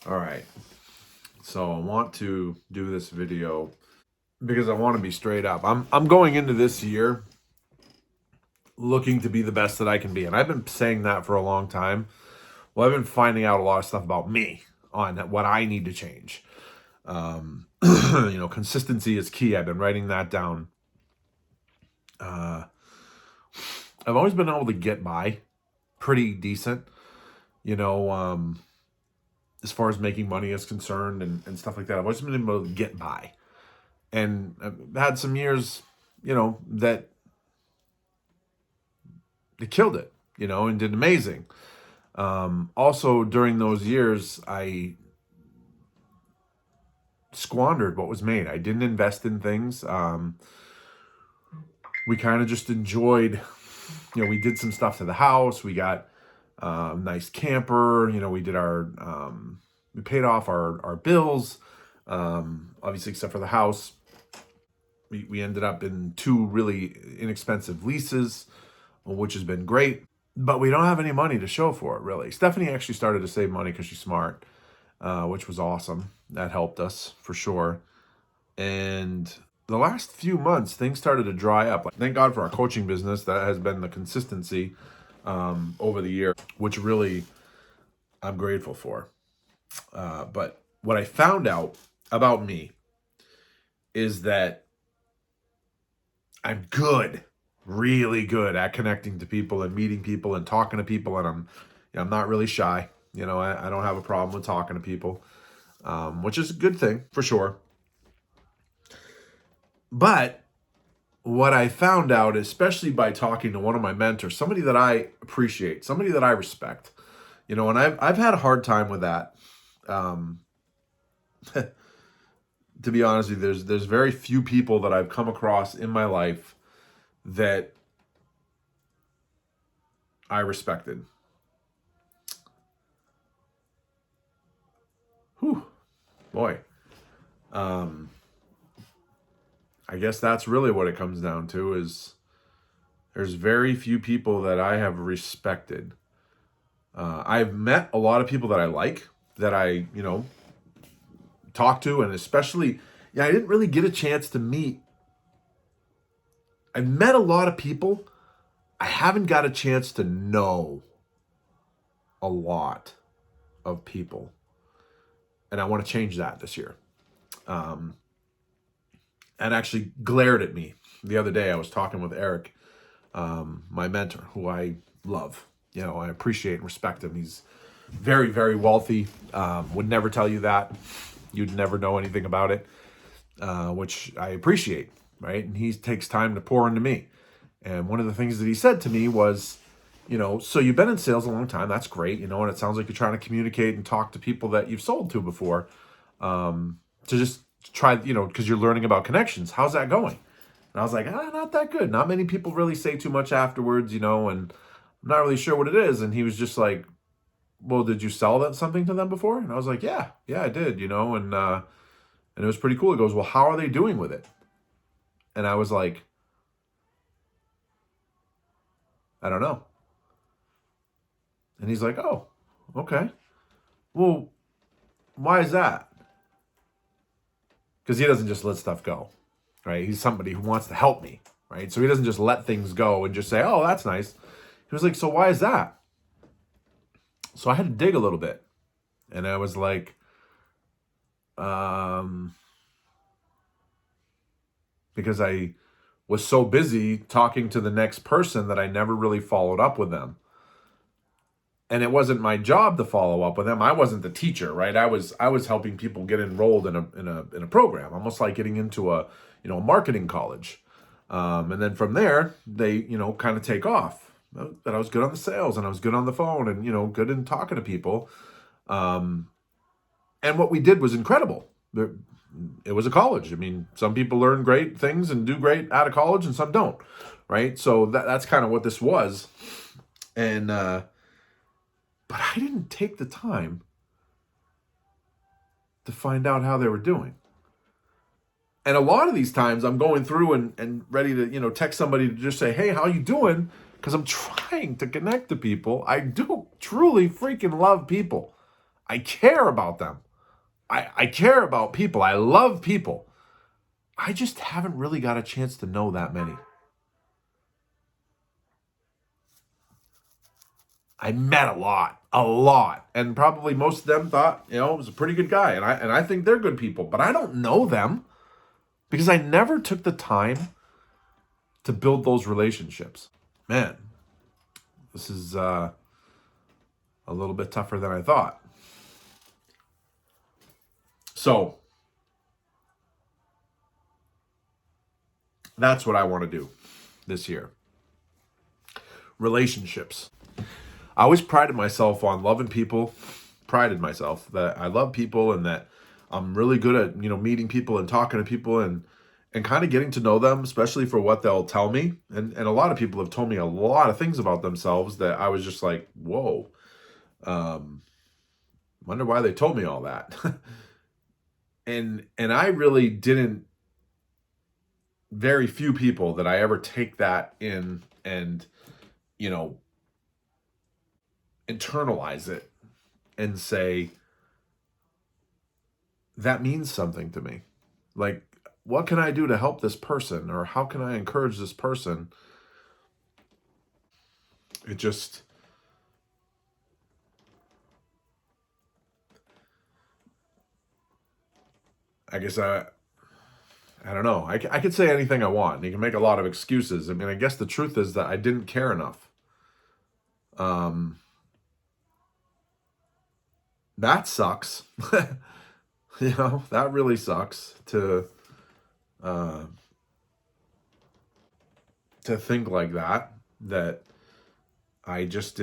All right. So I want to do this video because I want to be straight up. I'm going into this year looking to be the best that I can be. And I've been saying that for a long time. Well, I've been finding out a lot of stuff about me on what I need to change. Consistency is key. I've been writing that down. I've always been able to get by pretty decent, as far as making money is concerned and stuff like that. I've always been able to get by. And I've had some years, that they killed it, and did amazing. Also, during those years, I squandered what was made. I didn't invest in things. We kind of just enjoyed, we did some stuff to the house. We got a nice camper. We did we paid off our bills, obviously, except for the house. We ended up in 2 really inexpensive leases, which has been great. But we don't have any money to show for it, really. Stephanie actually started to save money because she's smart, which was awesome. That helped us for sure. And the last few months, things started to dry up. Thank God for our coaching business. That has been the consistency over the year, which really I'm grateful for. But what I found out about me is that I'm good, really good at connecting to people and meeting people and talking to people. And I'm not really shy. I don't have a problem with talking to people, which is a good thing for sure. But what I found out, especially by talking to one of my mentors, somebody that I appreciate, somebody that I respect, and I've had a hard time with that. To be honest with you, there's very few people that I've come across in my life that I respected. Whew, boy. I guess that's really what it comes down to is there's very few people that I have respected. I've met a lot of people that I like, that I, talk to, and especially, I didn't really get a chance to meet. I met a lot of people. I haven't got a chance to know a lot of people. And I want to change that this year. And actually glared at me the other day. I was talking with Eric, my mentor, who I love. I appreciate and respect him. He's very, very wealthy. Would never tell you that. You'd never know anything about it, which I appreciate, right? And he takes time to pour into me. And one of the things that he said to me was, so you've been in sales a long time. That's great. And it sounds like you're trying to communicate and talk to people that you've sold to before, to just try, because you're learning about connections. How's that going? And I was like, not that good. Not many people really say too much afterwards, and I'm not really sure what it is. And he was just like, well, did you sell something to them before? And I was like, yeah, I did, and it was pretty cool. He goes, well, how are they doing with it? And I was like, I don't know. And he's like, oh, okay. Well, why is that? Because he doesn't just let stuff go, right? He's somebody who wants to help me, right? So he doesn't just let things go and just say, oh, that's nice. He was like, so why is that? So I had to dig a little bit. And I was like, because I was so busy talking to the next person that I never really followed up with them. And it wasn't my job to follow up with them. I wasn't the teacher, right? I was helping people get enrolled in a program, almost like getting into a marketing college. And then from there, they kind of take off. But I was good on the sales, and I was good on the phone, and good in talking to people. And what we did was incredible. It was a college. I mean, some people learn great things and do great out of college, and some don't, right? So that's kind of what this was. And but I didn't take the time to find out how they were doing. And a lot of these times I'm going through and ready to, text somebody to just say, hey, how you doing? Because I'm trying to connect to people. I do truly freaking love people. I care about them. I care about people. I love people. I just haven't really got a chance to know that many. I met a lot. And probably most of them thought, it was a pretty good guy. And I think they're good people, but I don't know them because I never took the time to build those relationships. Man, this is a little bit tougher than I thought. So that's what I want to do this year. Relationships. I always prided myself on loving people, prided myself that I love people and that I'm really good at, meeting people and talking to people and kind of getting to know them, especially for what they'll tell me. And a lot of people have told me a lot of things about themselves that I was just like, whoa, wonder why they told me all that. and I really didn't, very few people that I ever take that in and, internalize it and say, that means something to me. Like, what can I do to help this person? Or how can I encourage this person? It just, I guess I don't know. I could say anything I want. You can make a lot of excuses. I mean, I guess the truth is that I didn't care enough. That sucks. That really sucks to think like that I just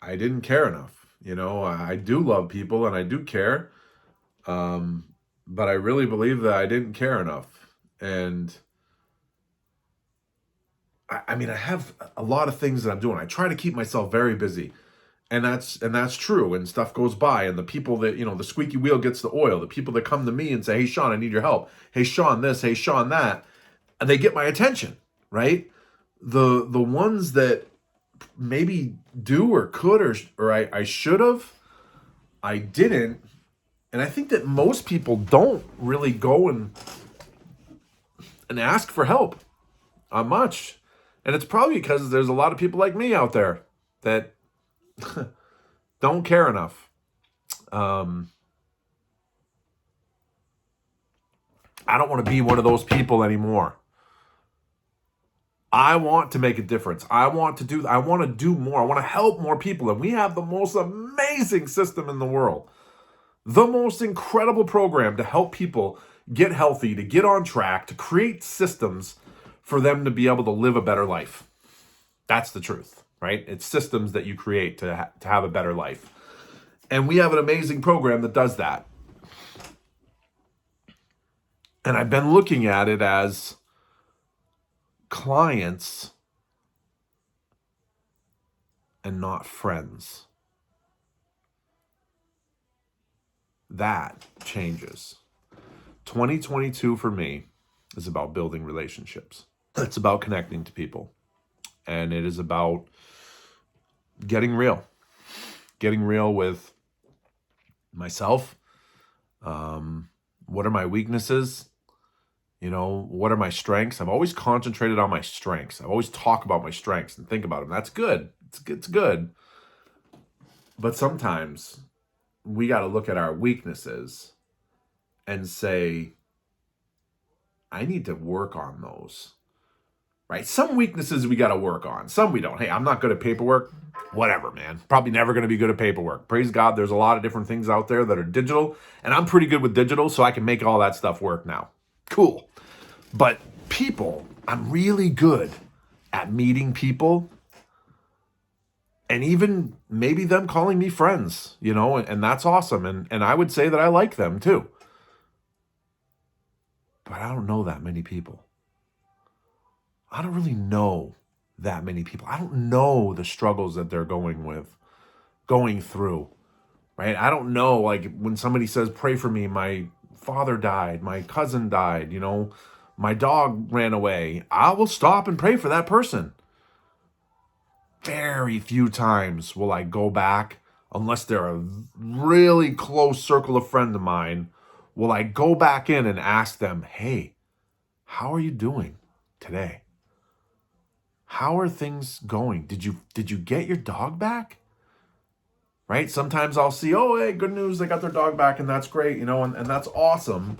I didn't care enough. I do love people and I do care. But I really believe that I didn't care enough. And I mean, I have a lot of things that I'm doing. I try to keep myself very busy. And that's true. And stuff goes by. And the people that, the squeaky wheel gets the oil. The people that come to me and say, hey, Sean, I need your help. Hey, Sean, this. Hey, Sean, that. And they get my attention, right? The ones that maybe do or could or I should have, I didn't. And I think that most people don't really go and ask for help on much. And it's probably because there's a lot of people like me out there that don't care enough. I don't want to be one of those people anymore. I want to make a difference. I want to do more. I want to help more people. And we have the most amazing system in the world. The most incredible program to help people get healthy, to get on track, to create systems for them to be able to live a better life. That's the truth, right? It's systems that you create to have a better life. And we have an amazing program that does that. And I've been looking at it as clients and not friends. That changes. 2022 for me is about building relationships. It's about connecting to people. And it is about getting real with myself. What are my weaknesses? What are my strengths? I've always concentrated on my strengths. I've always talked about my strengths and think about them. That's good. It's good. But sometimes we got to look at our weaknesses and say, I need to work on those, right? Some weaknesses we got to work on. Some we don't. Hey, I'm not good at paperwork. Whatever, man. Probably never going to be good at paperwork. Praise God, there's a lot of different things out there that are digital, and I'm pretty good with digital, so I can make all that stuff work now. Cool. But people, I'm really good at meeting people and even maybe them calling me friends, and that's awesome. And I would say that I like them too. But I don't know that many people. I don't really know that many people. I don't know the struggles that they're going through, right? I don't know, like when somebody says, pray for me, my father died, my cousin died, my dog ran away. I will stop and pray for that person. Very few times will I go back unless they're a really close circle of friend of mine, will I go back in and ask them, hey, how are you doing today? How are things going? Did you get your dog back? Right? Sometimes I'll see, oh, hey, good news, they got their dog back, and that's great, and that's awesome.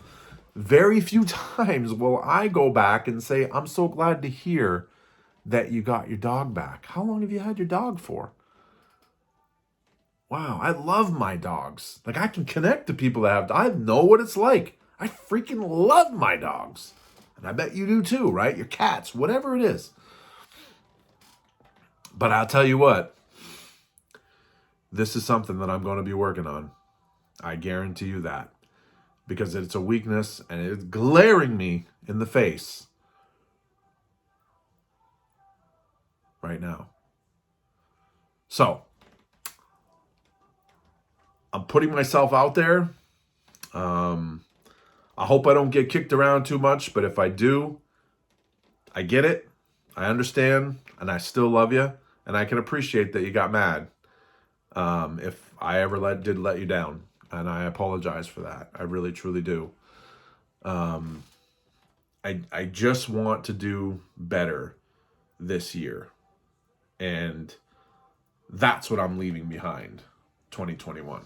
Very few times will I go back and say, I'm so glad to hear that you got your dog back. How long have you had your dog for? Wow, I love my dogs. Like, I can connect to people that I know what it's like. I freaking love my dogs. And I bet you do too, right? Your cats, whatever it is. But I'll tell you what, this is something that I'm going to be working on. I guarantee you that. Because it's a weakness and it's glaring me in the face right now. So, I'm putting myself out there. I hope I don't get kicked around too much, but if I do, I get it. I understand, and I still love you, and I can appreciate that you got mad. If I ever did let you down, and I apologize for that. I really, truly do. I just want to do better this year, and that's what I'm leaving behind, 2021.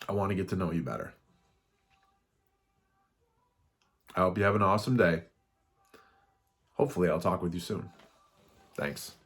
I want to get to know you better. I hope you have an awesome day. Hopefully, I'll talk with you soon. Thanks.